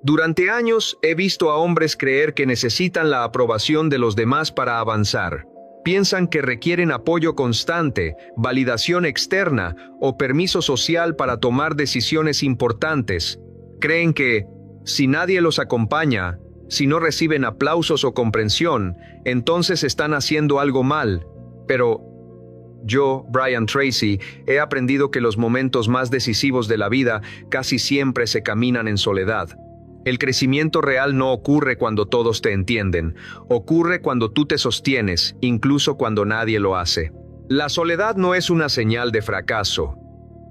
Durante años he visto a hombres creer que necesitan la aprobación de los demás para avanzar. Piensan que requieren apoyo constante, validación externa o permiso social para tomar decisiones importantes. Creen que, si nadie los acompaña, si no reciben aplausos o comprensión, entonces están haciendo algo mal. Pero yo, Brian Tracy, he aprendido que los momentos más decisivos de la vida casi siempre se caminan en soledad. El crecimiento real no ocurre cuando todos te entienden, ocurre cuando tú te sostienes, incluso cuando nadie lo hace. La soledad no es una señal de fracaso,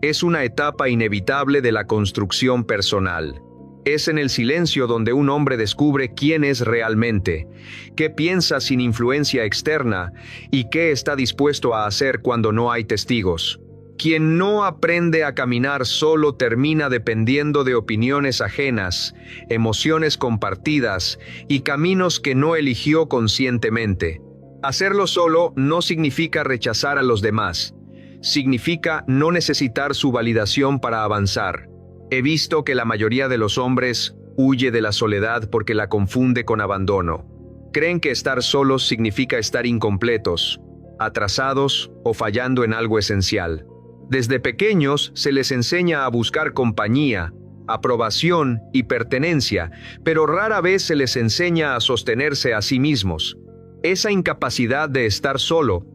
es una etapa inevitable de la construcción personal. Es en el silencio donde un hombre descubre quién es realmente, qué piensa sin influencia externa y qué está dispuesto a hacer cuando no hay testigos. Quien no aprende a caminar solo termina dependiendo de opiniones ajenas, emociones compartidas y caminos que no eligió conscientemente. Hacerlo solo no significa rechazar a los demás, significa no necesitar su validación para avanzar. He visto que la mayoría de los hombres huye de la soledad porque la confunde con abandono. Creen que estar solos significa estar incompletos, atrasados o fallando en algo esencial. Desde pequeños se les enseña a buscar compañía, aprobación y pertenencia, pero rara vez se les enseña a sostenerse a sí mismos. Esa incapacidad de estar solo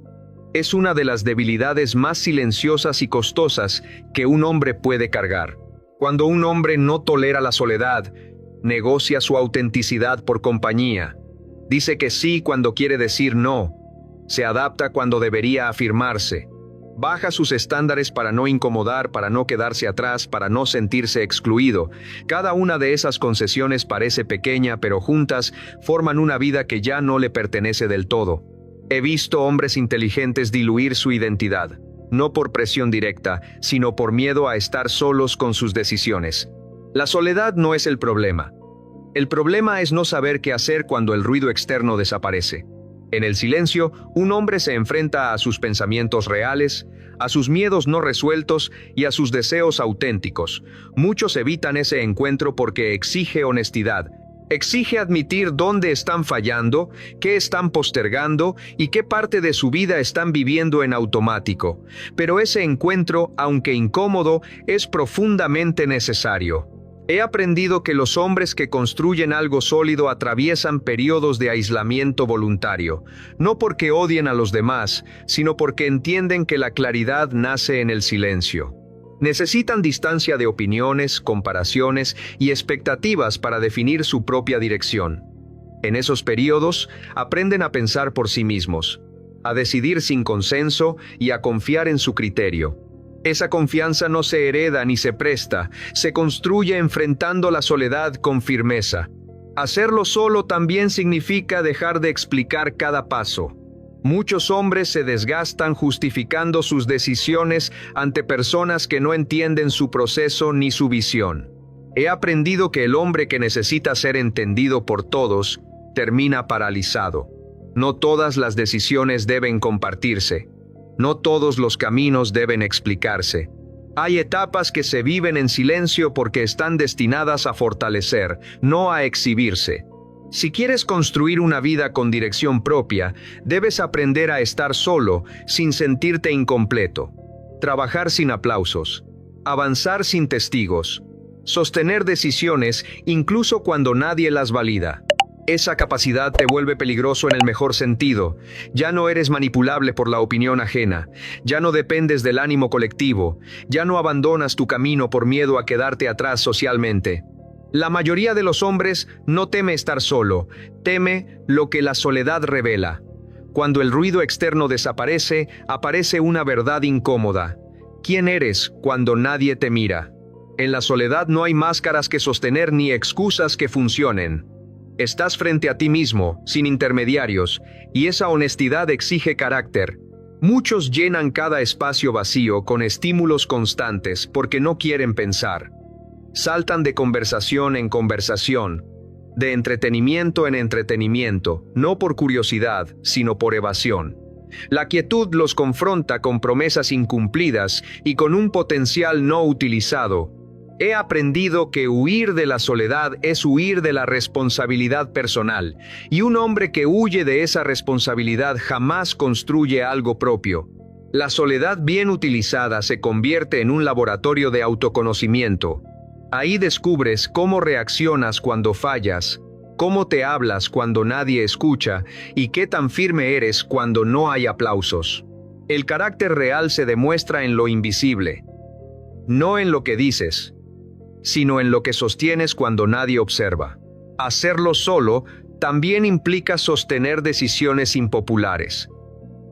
es una de las debilidades más silenciosas y costosas que un hombre puede cargar. Cuando un hombre no tolera la soledad, negocia su autenticidad por compañía. Dice que sí cuando quiere decir no. Se adapta cuando debería afirmarse. Baja sus estándares para no incomodar, para no quedarse atrás, para no sentirse excluido. Cada una de esas concesiones parece pequeña, pero juntas forman una vida que ya no le pertenece del todo. He visto hombres inteligentes diluir su identidad, no por presión directa, sino por miedo a estar solos con sus decisiones. La soledad no es el problema. El problema es no saber qué hacer cuando el ruido externo desaparece. En el silencio, un hombre se enfrenta a sus pensamientos reales, a sus miedos no resueltos y a sus deseos auténticos. Muchos evitan ese encuentro porque exige honestidad. Exige admitir dónde están fallando, qué están postergando y qué parte de su vida están viviendo en automático. Pero ese encuentro, aunque incómodo, es profundamente necesario. He aprendido que los hombres que construyen algo sólido atraviesan periodos de aislamiento voluntario, no porque odien a los demás, sino porque entienden que la claridad nace en el silencio. Necesitan distancia de opiniones, comparaciones y expectativas para definir su propia dirección. En esos periodos, aprenden a pensar por sí mismos, a decidir sin consenso y a confiar en su criterio. Esa confianza no se hereda ni se presta, se construye enfrentando la soledad con firmeza. Hacerlo solo también significa dejar de explicar cada paso. Muchos hombres se desgastan justificando sus decisiones ante personas que no entienden su proceso ni su visión. He aprendido que el hombre que necesita ser entendido por todos termina paralizado. No todas las decisiones deben compartirse. No todos los caminos deben explicarse. Hay etapas que se viven en silencio porque están destinadas a fortalecer, no a exhibirse. Si quieres construir una vida con dirección propia, debes aprender a estar solo, sin sentirte incompleto. Trabajar sin aplausos. Avanzar sin testigos. Sostener decisiones incluso cuando nadie las valida. Esa capacidad te vuelve peligroso en el mejor sentido. Ya no eres manipulable por la opinión ajena. Ya no dependes del ánimo colectivo. Ya no abandonas tu camino por miedo a quedarte atrás socialmente. La mayoría de los hombres no teme estar solo, teme lo que la soledad revela. Cuando el ruido externo desaparece, aparece una verdad incómoda. ¿Quién eres cuando nadie te mira? En la soledad no hay máscaras que sostener ni excusas que funcionen. Estás frente a ti mismo, sin intermediarios, y esa honestidad exige carácter. Muchos llenan cada espacio vacío con estímulos constantes porque no quieren pensar. Saltan de conversación en conversación, de entretenimiento en entretenimiento, no por curiosidad, sino por evasión. La quietud los confronta con promesas incumplidas y con un potencial no utilizado. He aprendido que huir de la soledad es huir de la responsabilidad personal, y un hombre que huye de esa responsabilidad jamás construye algo propio. La soledad bien utilizada se convierte en un laboratorio de autoconocimiento. Ahí descubres cómo reaccionas cuando fallas, cómo te hablas cuando nadie escucha y qué tan firme eres cuando no hay aplausos. El carácter real se demuestra en lo invisible, no en lo que dices, sino en lo que sostienes cuando nadie observa. Hacerlo solo también implica sostener decisiones impopulares.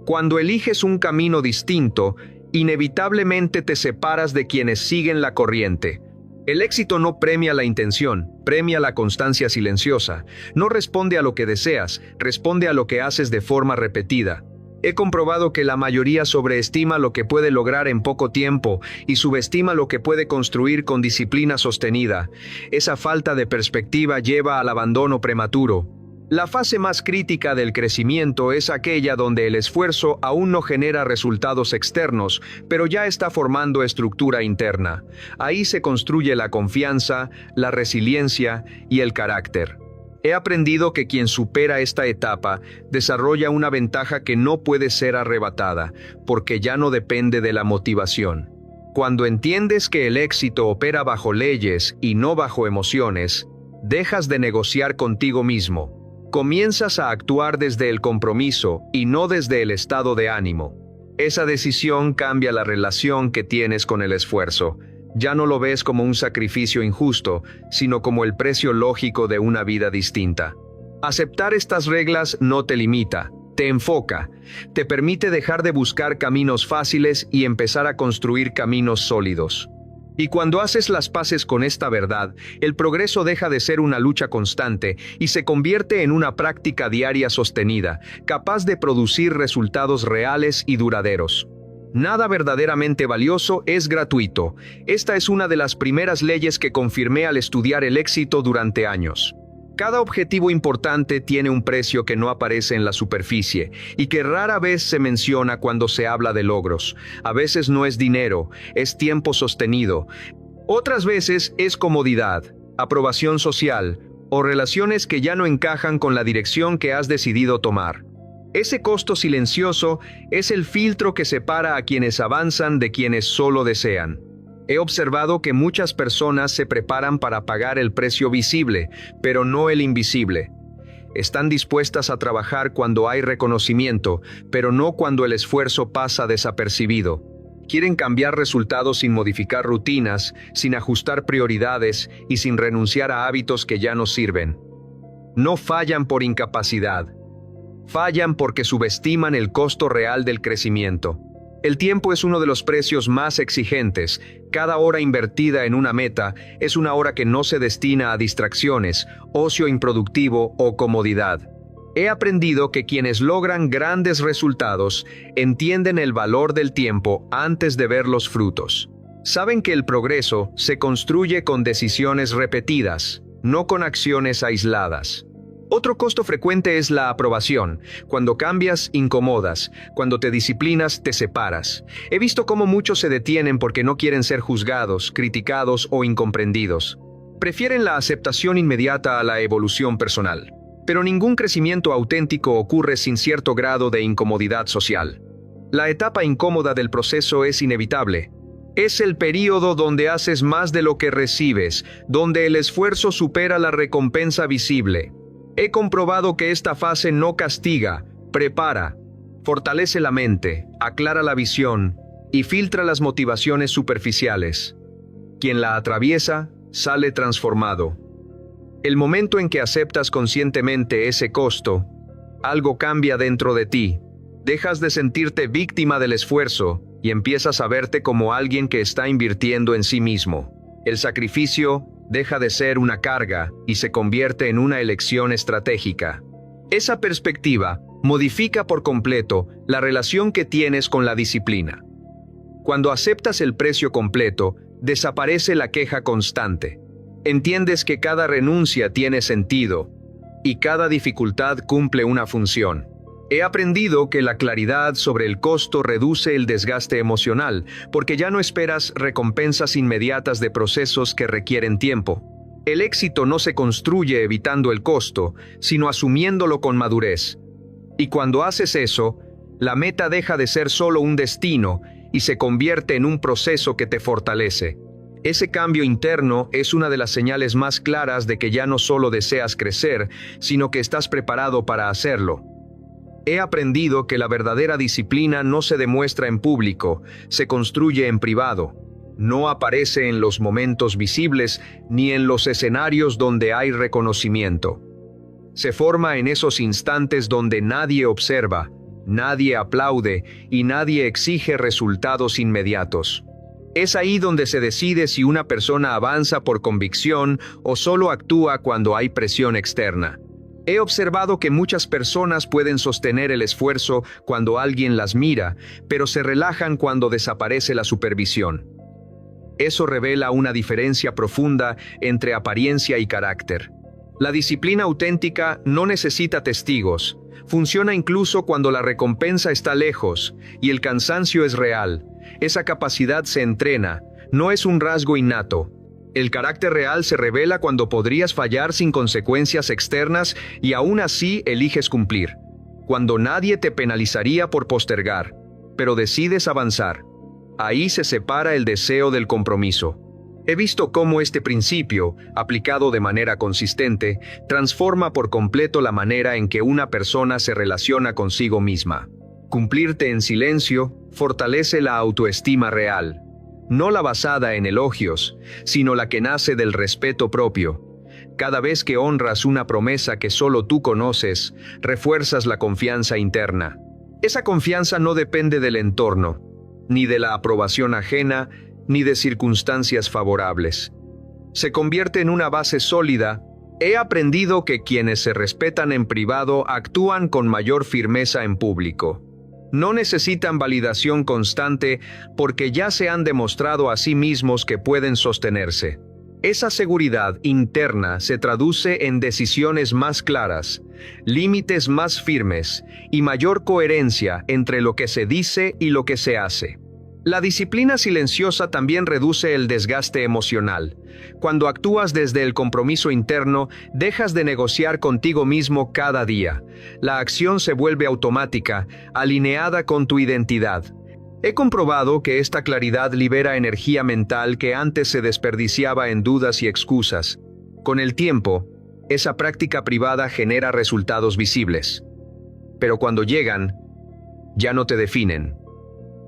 Cuando eliges un camino distinto, inevitablemente te separas de quienes siguen la corriente. El éxito no premia la intención, premia la constancia silenciosa. No responde a lo que deseas, responde a lo que haces de forma repetida. He comprobado que la mayoría sobreestima lo que puede lograr en poco tiempo y subestima lo que puede construir con disciplina sostenida. Esa falta de perspectiva lleva al abandono prematuro. La fase más crítica del crecimiento es aquella donde el esfuerzo aún no genera resultados externos, pero ya está formando estructura interna. Ahí se construye la confianza, la resiliencia y el carácter. He aprendido que quien supera esta etapa desarrolla una ventaja que no puede ser arrebatada, porque ya no depende de la motivación. Cuando entiendes que el éxito opera bajo leyes y no bajo emociones, dejas de negociar contigo mismo. Comienzas a actuar desde el compromiso y no desde el estado de ánimo. Esa decisión cambia la relación que tienes con el esfuerzo. Ya no lo ves como un sacrificio injusto, sino como el precio lógico de una vida distinta. Aceptar estas reglas no te limita, te enfoca, te permite dejar de buscar caminos fáciles y empezar a construir caminos sólidos. Y cuando haces las paces con esta verdad, el progreso deja de ser una lucha constante y se convierte en una práctica diaria sostenida, capaz de producir resultados reales y duraderos. Nada verdaderamente valioso es gratuito. Esta es una de las primeras leyes que confirmé al estudiar el éxito durante años. Cada objetivo importante tiene un precio que no aparece en la superficie y que rara vez se menciona cuando se habla de logros. A veces no es dinero, es tiempo sostenido. Otras veces es comodidad, aprobación social o relaciones que ya no encajan con la dirección que has decidido tomar. Ese costo silencioso es el filtro que separa a quienes avanzan de quienes solo desean. He observado que muchas personas se preparan para pagar el precio visible, pero no el invisible. Están dispuestas a trabajar cuando hay reconocimiento, pero no cuando el esfuerzo pasa desapercibido. Quieren cambiar resultados sin modificar rutinas, sin ajustar prioridades y sin renunciar a hábitos que ya no sirven. No fallan por incapacidad. Fallan porque subestiman el costo real del crecimiento. El tiempo es uno de los precios más exigentes. Cada hora invertida en una meta es una hora que no se destina a distracciones, ocio improductivo o comodidad. He aprendido que quienes logran grandes resultados entienden el valor del tiempo antes de ver los frutos. Saben que el progreso se construye con decisiones repetidas, no con acciones aisladas. Otro costo frecuente es la aprobación. Cuando cambias, incomodas. Cuando te disciplinas, te separas. He visto cómo muchos se detienen porque no quieren ser juzgados, criticados o incomprendidos. Prefieren la aceptación inmediata a la evolución personal. Pero ningún crecimiento auténtico ocurre sin cierto grado de incomodidad social. La etapa incómoda del proceso es inevitable. Es el período donde haces más de lo que recibes, donde el esfuerzo supera la recompensa visible. He comprobado que esta fase no castiga, prepara, fortalece la mente, aclara la visión y filtra las motivaciones superficiales. Quien la atraviesa, sale transformado. El momento en que aceptas conscientemente ese costo, algo cambia dentro de ti. Dejas de sentirte víctima del esfuerzo y empiezas a verte como alguien que está invirtiendo en sí mismo. El sacrificio deja de ser una carga y se convierte en una elección estratégica. Esa perspectiva modifica por completo la relación que tienes con la disciplina. Cuando aceptas el precio completo, desaparece la queja constante. Entiendes que cada renuncia tiene sentido y cada dificultad cumple una función. He aprendido que la claridad sobre el costo reduce el desgaste emocional, porque ya no esperas recompensas inmediatas de procesos que requieren tiempo. El éxito no se construye evitando el costo, sino asumiéndolo con madurez. Y cuando haces eso, la meta deja de ser solo un destino y se convierte en un proceso que te fortalece. Ese cambio interno es una de las señales más claras de que ya no solo deseas crecer, sino que estás preparado para hacerlo. He aprendido que la verdadera disciplina no se demuestra en público, se construye en privado. No aparece en los momentos visibles ni en los escenarios donde hay reconocimiento. Se forma en esos instantes donde nadie observa, nadie aplaude y nadie exige resultados inmediatos. Es ahí donde se decide si una persona avanza por convicción o solo actúa cuando hay presión externa. He observado que muchas personas pueden sostener el esfuerzo cuando alguien las mira, pero se relajan cuando desaparece la supervisión. Eso revela una diferencia profunda entre apariencia y carácter. La disciplina auténtica no necesita testigos. Funciona incluso cuando la recompensa está lejos y el cansancio es real. Esa capacidad se entrena, no es un rasgo innato. El carácter real se revela cuando podrías fallar sin consecuencias externas y aún así eliges cumplir. Cuando nadie te penalizaría por postergar, pero decides avanzar. Ahí se separa el deseo del compromiso. He visto cómo este principio, aplicado de manera consistente, transforma por completo la manera en que una persona se relaciona consigo misma. Cumplirte en silencio fortalece la autoestima real. No la basada en elogios, sino la que nace del respeto propio. Cada vez que honras una promesa que solo tú conoces, refuerzas la confianza interna. Esa confianza no depende del entorno, ni de la aprobación ajena, ni de circunstancias favorables. Se convierte en una base sólida. He aprendido que quienes se respetan en privado actúan con mayor firmeza en público. No necesitan validación constante porque ya se han demostrado a sí mismos que pueden sostenerse. Esa seguridad interna se traduce en decisiones más claras, límites más firmes y mayor coherencia entre lo que se dice y lo que se hace. La disciplina silenciosa también reduce el desgaste emocional. Cuando actúas desde el compromiso interno, dejas de negociar contigo mismo cada día. La acción se vuelve automática, alineada con tu identidad. He comprobado que esta claridad libera energía mental que antes se desperdiciaba en dudas y excusas. Con el tiempo, esa práctica privada genera resultados visibles. Pero cuando llegan, ya no te definen.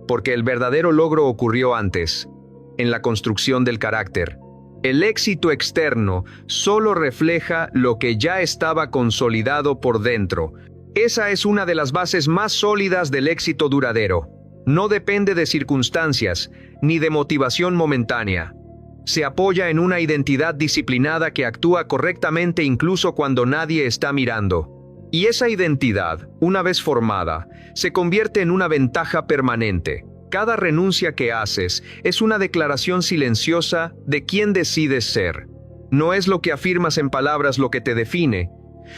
Porque el verdadero logro ocurrió antes, en la construcción del carácter. El éxito externo solo refleja lo que ya estaba consolidado por dentro. Esa es una de las bases más sólidas del éxito duradero. No depende de circunstancias, ni de motivación momentánea. Se apoya en una identidad disciplinada que actúa correctamente incluso cuando nadie está mirando. Y esa identidad, una vez formada, se convierte en una ventaja permanente. Cada renuncia que haces es una declaración silenciosa de quién decides ser. No es lo que afirmas en palabras lo que te define,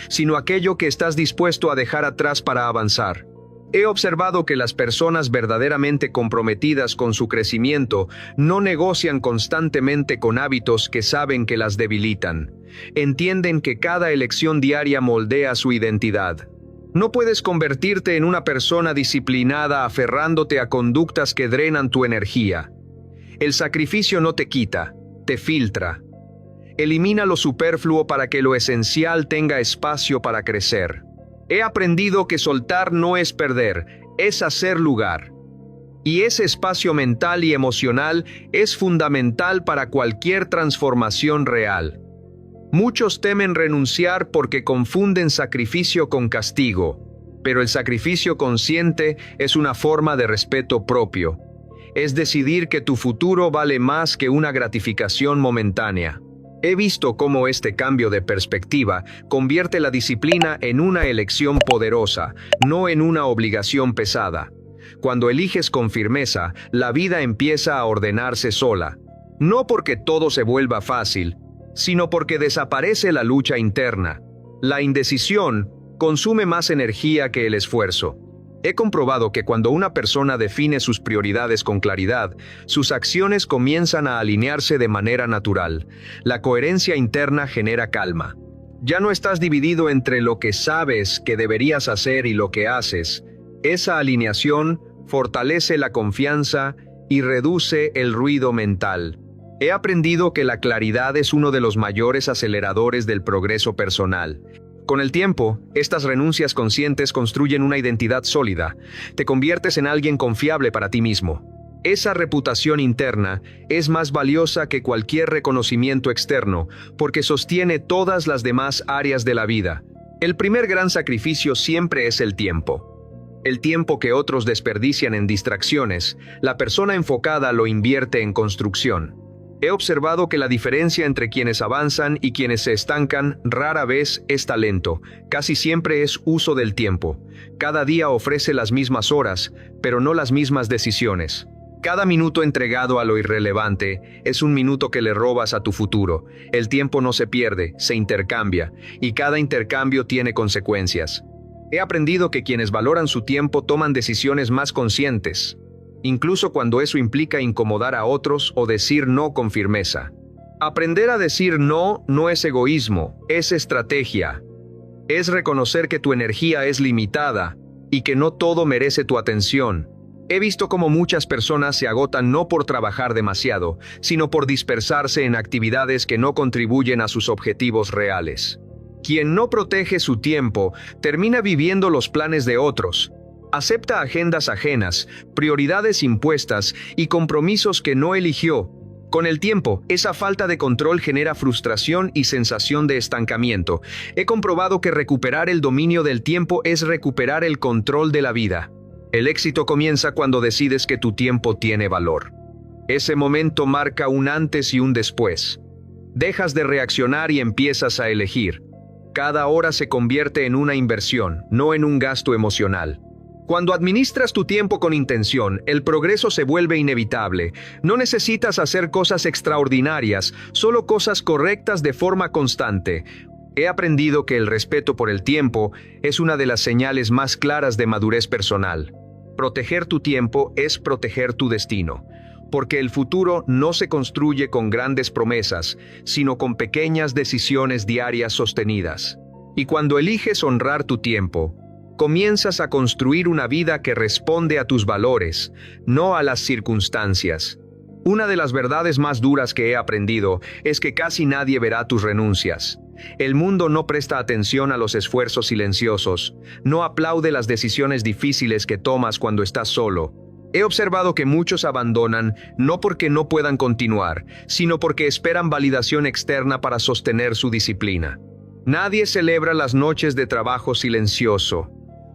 sino aquello que estás dispuesto a dejar atrás para avanzar. He observado que las personas verdaderamente comprometidas con su crecimiento no negocian constantemente con hábitos que saben que las debilitan. Entienden que cada elección diaria moldea su identidad. No puedes convertirte en una persona disciplinada aferrándote a conductas que drenan tu energía. El sacrificio no te quita, te filtra. Elimina lo superfluo para que lo esencial tenga espacio para crecer. He aprendido que soltar no es perder, es hacer lugar. Y ese espacio mental y emocional es fundamental para cualquier transformación real. Muchos temen renunciar porque confunden sacrificio con castigo, pero el sacrificio consciente es una forma de respeto propio. Es decidir que tu futuro vale más que una gratificación momentánea. He visto cómo este cambio de perspectiva convierte la disciplina en una elección poderosa, no en una obligación pesada. Cuando eliges con firmeza, la vida empieza a ordenarse sola. No porque todo se vuelva fácil, sino porque desaparece la lucha interna, la indecisión consume más energía que el esfuerzo. He comprobado que cuando una persona define sus prioridades con claridad, sus acciones comienzan a alinearse de manera natural. La coherencia interna genera calma. Ya no estás dividido entre lo que sabes que deberías hacer y lo que haces. Esa alineación fortalece la confianza y reduce el ruido mental. He aprendido que la claridad es uno de los mayores aceleradores del progreso personal. Con el tiempo, estas renuncias conscientes construyen una identidad sólida. Te conviertes en alguien confiable para ti mismo. Esa reputación interna es más valiosa que cualquier reconocimiento externo, porque sostiene todas las demás áreas de la vida. El primer gran sacrificio siempre es el tiempo. El tiempo que otros desperdician en distracciones, la persona enfocada lo invierte en construcción. He observado que la diferencia entre quienes avanzan y quienes se estancan rara vez es talento, casi siempre es uso del tiempo. Cada día ofrece las mismas horas, pero no las mismas decisiones. Cada minuto entregado a lo irrelevante es un minuto que le robas a tu futuro. El tiempo no se pierde, se intercambia, y cada intercambio tiene consecuencias. He aprendido que quienes valoran su tiempo toman decisiones más conscientes, incluso cuando eso implica incomodar a otros o decir no con firmeza. Aprender a decir no no es egoísmo, es estrategia. Es reconocer que tu energía es limitada y que no todo merece tu atención. He visto cómo muchas personas se agotan no por trabajar demasiado, sino por dispersarse en actividades que no contribuyen a sus objetivos reales. Quien no protege su tiempo termina viviendo los planes de otros. Acepta agendas ajenas, prioridades impuestas y compromisos que no eligió. Con el tiempo, esa falta de control genera frustración y sensación de estancamiento. He comprobado que recuperar el dominio del tiempo es recuperar el control de la vida. El éxito comienza cuando decides que tu tiempo tiene valor. Ese momento marca un antes y un después. Dejas de reaccionar y empiezas a elegir. Cada hora se convierte en una inversión, no en un gasto emocional. Cuando administras tu tiempo con intención, el progreso se vuelve inevitable. No necesitas hacer cosas extraordinarias, solo cosas correctas de forma constante. He aprendido que el respeto por el tiempo es una de las señales más claras de madurez personal. Proteger tu tiempo es proteger tu destino, porque el futuro no se construye con grandes promesas, sino con pequeñas decisiones diarias sostenidas. Y cuando eliges honrar tu tiempo, comienzas a construir una vida que responde a tus valores, no a las circunstancias. Una de las verdades más duras que he aprendido es que casi nadie verá tus renuncias. El mundo no presta atención a los esfuerzos silenciosos, no aplaude las decisiones difíciles que tomas cuando estás solo. He observado que muchos abandonan no porque no puedan continuar, sino porque esperan validación externa para sostener su disciplina. Nadie celebra las noches de trabajo silencioso,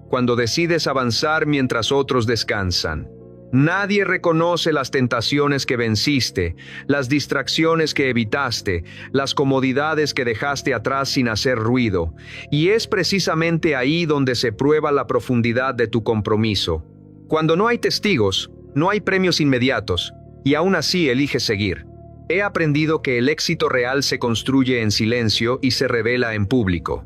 cuando decides avanzar mientras otros descansan. Nadie reconoce las tentaciones que venciste, las distracciones que evitaste, las comodidades que dejaste atrás sin hacer ruido. Y es precisamente ahí donde se prueba la profundidad de tu compromiso. Cuando no hay testigos, no hay premios inmediatos, y aún así eliges seguir. He aprendido que el éxito real se construye en silencio y se revela en público.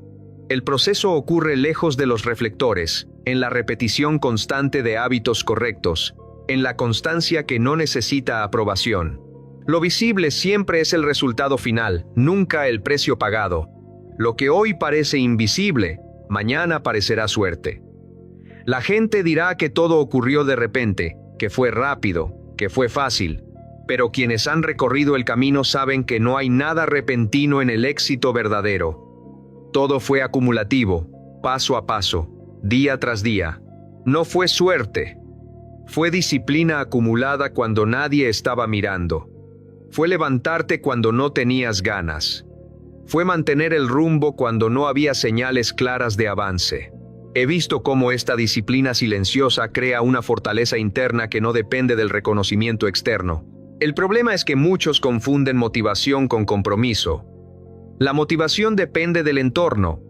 El proceso ocurre lejos de los reflectores, en la repetición constante de hábitos correctos, en la constancia que no necesita aprobación. Lo visible siempre es el resultado final, nunca el precio pagado. Lo que hoy parece invisible, mañana parecerá suerte. La gente dirá que todo ocurrió de repente, que fue rápido, que fue fácil. Pero quienes han recorrido el camino saben que no hay nada repentino en el éxito verdadero. Todo fue acumulativo, paso a paso, día tras día. No fue suerte. Fue disciplina acumulada cuando nadie estaba mirando. Fue levantarte cuando no tenías ganas. Fue mantener el rumbo cuando no había señales claras de avance. He visto cómo esta disciplina silenciosa crea una fortaleza interna que no depende del reconocimiento externo. El problema es que muchos confunden motivación con compromiso. La motivación depende del entorno.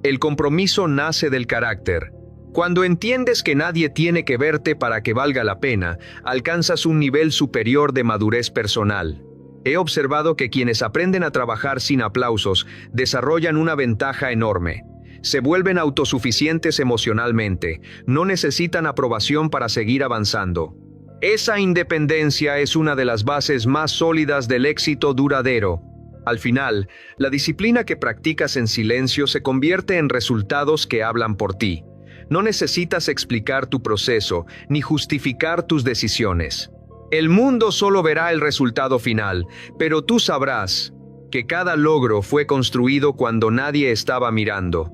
El compromiso nace del carácter. Cuando entiendes que nadie tiene que verte para que valga la pena, alcanzas un nivel superior de madurez personal. He observado que quienes aprenden a trabajar sin aplausos desarrollan una ventaja enorme. se vuelven autosuficientes emocionalmente, no necesitan aprobación para seguir avanzando. Esa independencia es una de las bases más sólidas del éxito duradero. Al final, la disciplina que practicas en silencio se convierte en resultados que hablan por ti. No necesitas explicar tu proceso, ni justificar tus decisiones. El mundo solo verá el resultado final, pero tú sabrás que cada logro fue construido cuando nadie estaba mirando.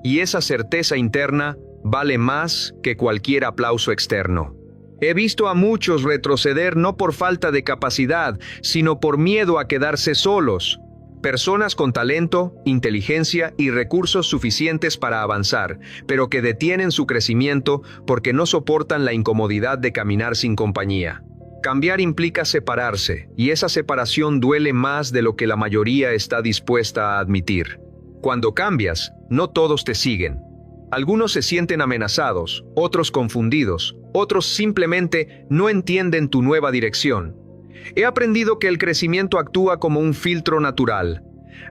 Y esa certeza interna vale más que cualquier aplauso externo. He visto a muchos retroceder no por falta de capacidad, sino por miedo a quedarse solos. Personas con talento, inteligencia y recursos suficientes para avanzar, pero que detienen su crecimiento porque no soportan la incomodidad de caminar sin compañía. Cambiar implica separarse, y esa separación duele más de lo que la mayoría está dispuesta a admitir. Cuando cambias, no todos te siguen. Algunos se sienten amenazados, otros confundidos, otros simplemente no entienden tu nueva dirección. He aprendido que el crecimiento actúa como un filtro natural.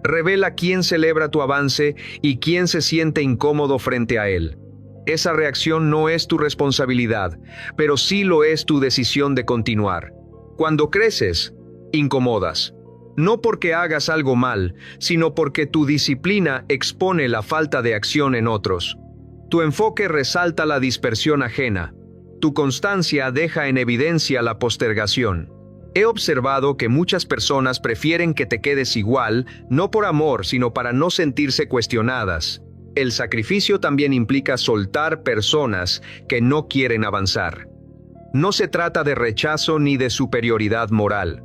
Revela quién celebra tu avance y quién se siente incómodo frente a él. Esa reacción no es tu responsabilidad, pero sí lo es tu decisión de continuar. Cuando creces, incomodas. No porque hagas algo mal, sino porque tu disciplina expone la falta de acción en otros. Tu enfoque resalta la dispersión ajena. Tu constancia deja en evidencia la postergación. He observado que muchas personas prefieren que te quedes igual, no por amor, sino para no sentirse cuestionadas. El sacrificio también implica soltar personas que no quieren avanzar. No se trata de rechazo ni de superioridad moral.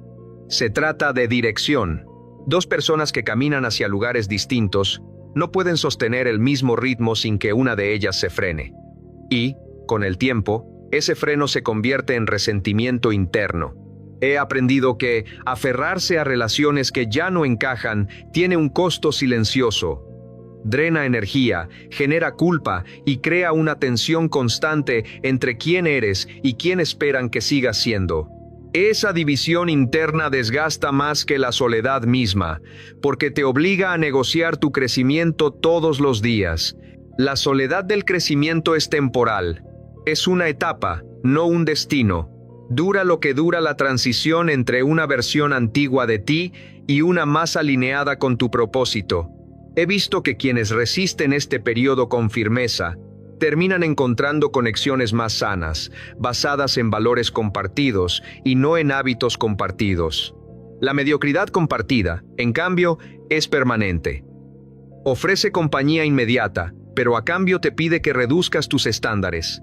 Se trata de dirección. Dos personas que caminan hacia lugares distintos no pueden sostener el mismo ritmo sin que una de ellas se frene. Y, con el tiempo, ese freno se convierte en resentimiento interno. He aprendido que aferrarse a relaciones que ya no encajan tiene un costo silencioso. Drena energía, genera culpa y crea una tensión constante entre quién eres y quién esperan que sigas siendo. Esa división interna desgasta más que la soledad misma, porque te obliga a negociar tu crecimiento todos los días. La soledad del crecimiento es temporal. Es una etapa, no un destino. Dura lo que dura la transición entre una versión antigua de ti y una más alineada con tu propósito. He visto que quienes resisten este periodo con firmeza terminan encontrando conexiones más sanas, basadas en valores compartidos y no en hábitos compartidos. La mediocridad compartida, en cambio, es permanente. Ofrece compañía inmediata, pero a cambio te pide que reduzcas tus estándares.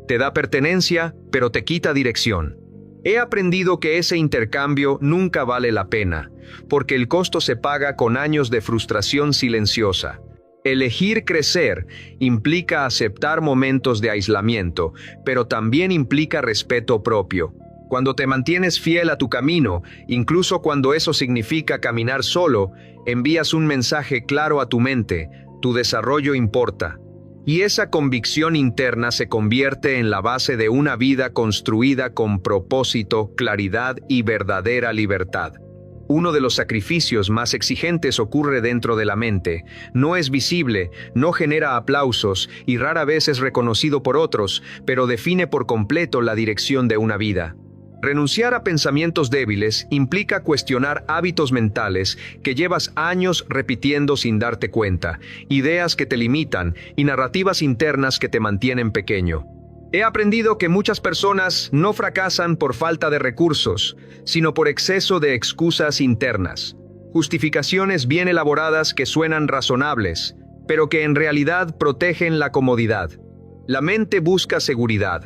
Te da pertenencia, pero te quita dirección. He aprendido que ese intercambio nunca vale la pena, porque el costo se paga con años de frustración silenciosa. Elegir crecer implica aceptar momentos de aislamiento, pero también implica respeto propio. Cuando te mantienes fiel a tu camino, incluso cuando eso significa caminar solo, envías un mensaje claro a tu mente: tu desarrollo importa. Y esa convicción interna se convierte en la base de una vida construida con propósito, claridad y verdadera libertad. Uno de los sacrificios más exigentes ocurre dentro de la mente. No es visible, no genera aplausos y rara vez es reconocido por otros, pero define por completo la dirección de una vida. Renunciar a pensamientos débiles implica cuestionar hábitos mentales que llevas años repitiendo sin darte cuenta, ideas que te limitan y narrativas internas que te mantienen pequeño. He aprendido que muchas personas no fracasan por falta de recursos, sino por exceso de excusas internas. Justificaciones bien elaboradas que suenan razonables, pero que en realidad protegen la comodidad. La mente busca seguridad,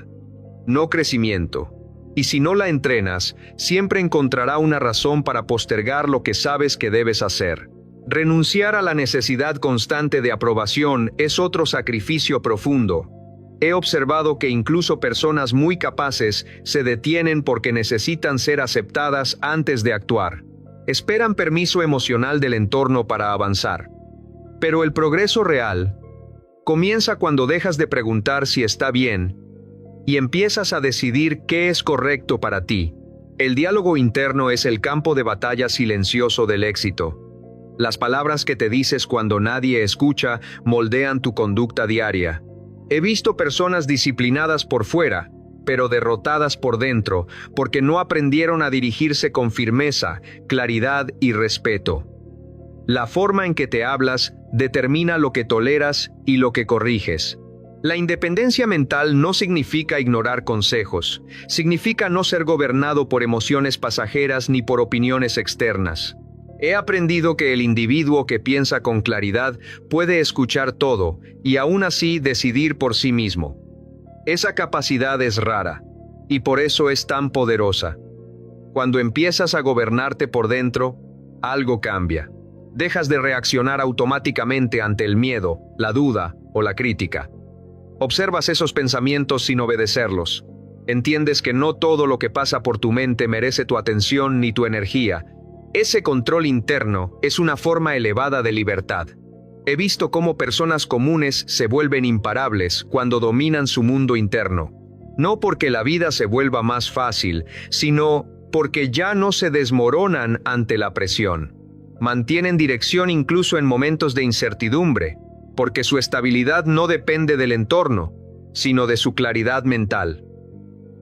no crecimiento. Y si no la entrenas, siempre encontrará una razón para postergar lo que sabes que debes hacer. Renunciar a la necesidad constante de aprobación es otro sacrificio profundo. He observado que incluso personas muy capaces se detienen porque necesitan ser aceptadas antes de actuar. Esperan permiso emocional del entorno para avanzar. Pero el progreso real comienza cuando dejas de preguntar si está bien y empiezas a decidir qué es correcto para ti. El diálogo interno es el campo de batalla silencioso del éxito. Las palabras que te dices cuando nadie escucha moldean tu conducta diaria. He visto personas disciplinadas por fuera, pero derrotadas por dentro, porque no aprendieron a dirigirse con firmeza, claridad y respeto. La forma en que te hablas determina lo que toleras y lo que corriges. La independencia mental no significa ignorar consejos, significa no ser gobernado por emociones pasajeras ni por opiniones externas. He aprendido que el individuo que piensa con claridad puede escuchar todo y aún así decidir por sí mismo. Esa capacidad es rara, y por eso es tan poderosa. Cuando empiezas a gobernarte por dentro, algo cambia. Dejas de reaccionar automáticamente ante el miedo, la duda o la crítica. Observas esos pensamientos sin obedecerlos. Entiendes que no todo lo que pasa por tu mente merece tu atención ni tu energía. Ese control interno es una forma elevada de libertad. He visto cómo personas comunes se vuelven imparables cuando dominan su mundo interno. No porque la vida se vuelva más fácil, sino porque ya no se desmoronan ante la presión. Mantienen dirección incluso en momentos de incertidumbre, porque su estabilidad no depende del entorno, sino de su claridad mental.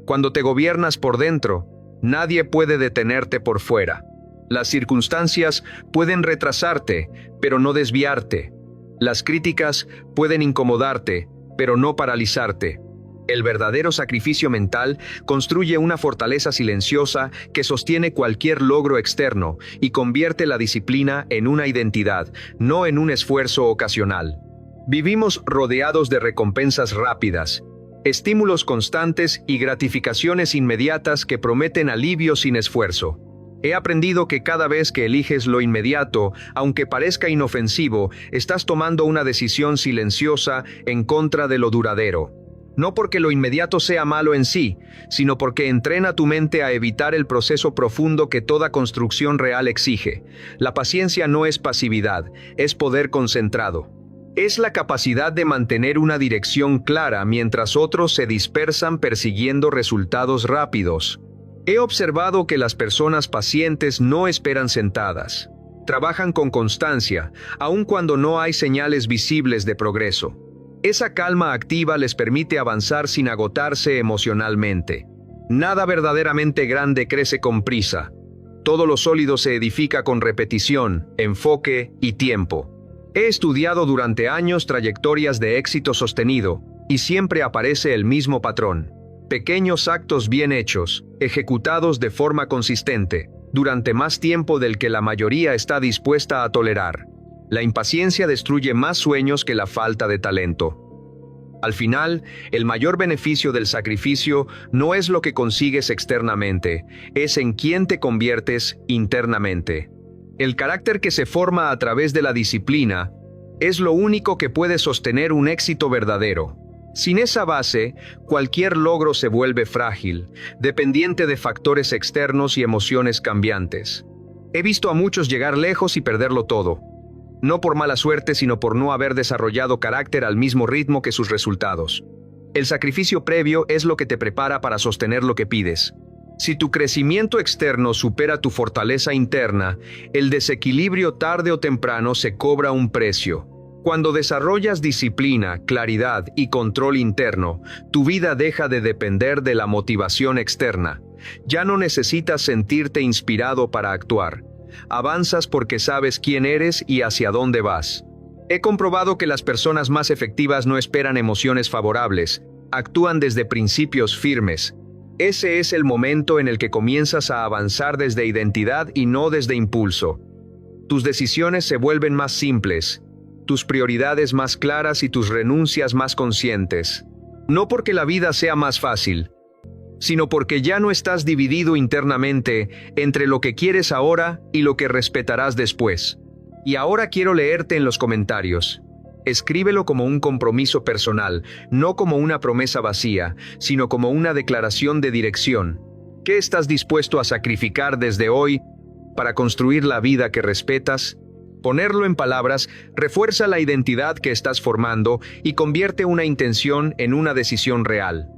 Cuando te gobiernas por dentro, nadie puede detenerte por fuera. Las circunstancias pueden retrasarte, pero no desviarte. Las críticas pueden incomodarte, pero no paralizarte. El verdadero sacrificio mental construye una fortaleza silenciosa que sostiene cualquier logro externo y convierte la disciplina en una identidad, no en un esfuerzo ocasional. Vivimos rodeados de recompensas rápidas, estímulos constantes y gratificaciones inmediatas que prometen alivio sin esfuerzo. He aprendido que cada vez que eliges lo inmediato, aunque parezca inofensivo, estás tomando una decisión silenciosa en contra de lo duradero. No porque lo inmediato sea malo en sí, sino porque entrena tu mente a evitar el proceso profundo que toda construcción real exige. La paciencia no es pasividad, es poder concentrado. Es la capacidad de mantener una dirección clara mientras otros se dispersan persiguiendo resultados rápidos. He observado que las personas pacientes no esperan sentadas. Trabajan con constancia, aun cuando no hay señales visibles de progreso. Esa calma activa les permite avanzar sin agotarse emocionalmente. Nada verdaderamente grande crece con prisa. Todo lo sólido se edifica con repetición, enfoque y tiempo. He estudiado durante años trayectorias de éxito sostenido, y siempre aparece el mismo patrón. Pequeños actos bien hechos, ejecutados de forma consistente, durante más tiempo del que la mayoría está dispuesta a tolerar. La impaciencia destruye más sueños que la falta de talento. Al final, el mayor beneficio del sacrificio no es lo que consigues externamente, es en quién te conviertes internamente. El carácter que se forma a través de la disciplina es lo único que puede sostener un éxito verdadero. Sin esa base, cualquier logro se vuelve frágil, dependiente de factores externos y emociones cambiantes. He visto a muchos llegar lejos y perderlo todo. No por mala suerte, sino por no haber desarrollado carácter al mismo ritmo que sus resultados. El sacrificio previo es lo que te prepara para sostener lo que pides. Si tu crecimiento externo supera tu fortaleza interna, el desequilibrio tarde o temprano se cobra un precio. Cuando desarrollas disciplina, claridad y control interno, tu vida deja de depender de la motivación externa. Ya no necesitas sentirte inspirado para actuar. Avanzas porque sabes quién eres y hacia dónde vas. He comprobado que las personas más efectivas no esperan emociones favorables, actúan desde principios firmes. Ese es el momento en el que comienzas a avanzar desde identidad y no desde impulso. Tus decisiones se vuelven más simples, tus prioridades más claras y tus renuncias más conscientes. No porque la vida sea más fácil, sino porque ya no estás dividido internamente entre lo que quieres ahora y lo que respetarás después. Y ahora quiero leerte en los comentarios. Escríbelo como un compromiso personal, no como una promesa vacía, sino como una declaración de dirección. ¿Qué estás dispuesto a sacrificar desde hoy para construir la vida que respetas? Ponerlo en palabras refuerza la identidad que estás formando y convierte una intención en una decisión real.